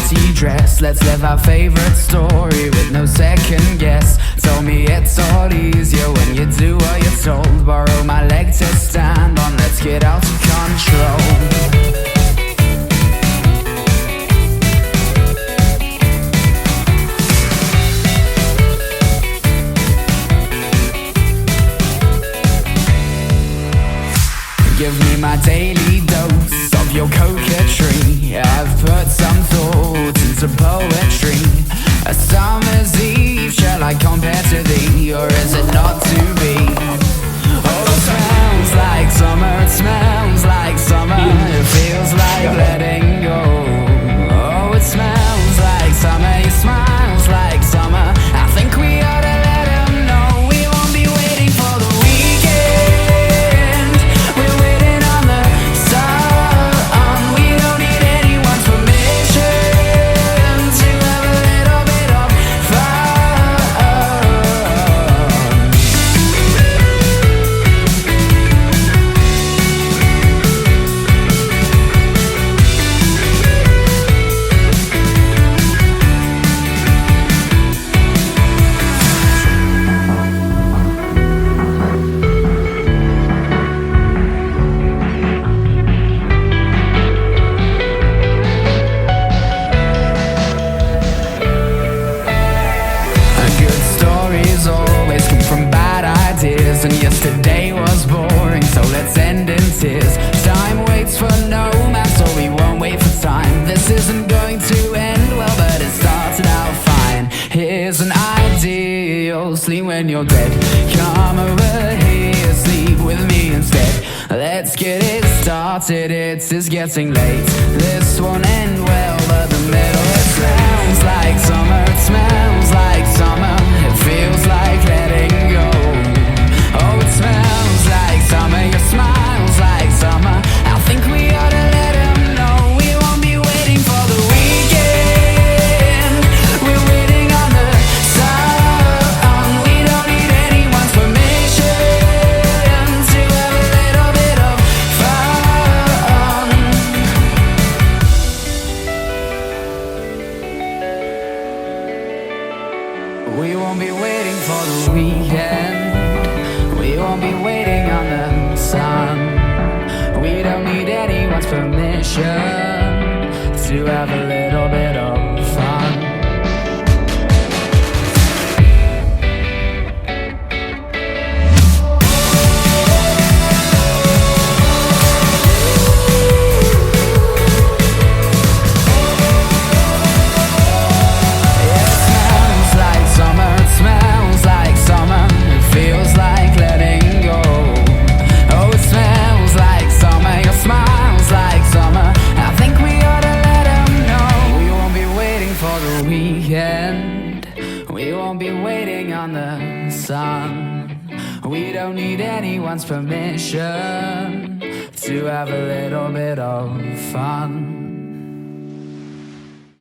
party dress. Let's live our favorite story with no second guess. Told me it's all easier when you do what you're told. Borrow my leg to stand on, let's get out of control. Give me my daily dose of your coquetry. I've put some thought into poetry. A summer's eve, shall I compare to thee, or is it not to be? Oh, it smells like summer, it smells like summer. It feels like letting go. Oh, it smells like summer, it smiles like summer. I think we ought to let him know we won't be waiting for the weekend. We're waiting on the sun. We don't need anyone's permission to have a little bit of fun. Good stories always come from bad ideas, and yesterday was boring, so let's end in tears. Time waits for no man, so we won't wait for time. This isn't going to end well, but it started out fine. Here's an idea: you'll sleep when you're dead. Come over here, sleep with me instead. Let's get it started, it is getting late. This won't end well, but the middle, it smells like summer, it smells like summer. It feels like letting go. Oh, it smells like summer, your smile's like summer. I think we ought to let him know we won't be waiting for the weekend. We're waiting on the sun. We don't need anyone's permission to have a little bit of fun. We won't be waiting for the weekend. We won't be waiting on the sun. We don't need anyone's permission to have a little bit of fun. It smells like summer, it smells like summer. It feels like letting go. Oh, it smells like summer, your smile's like summer. I think we ought to let him know we won't be waiting for the weekend. We won't be waiting on the sun. We don't need anyone's permission to have a little bit of fun.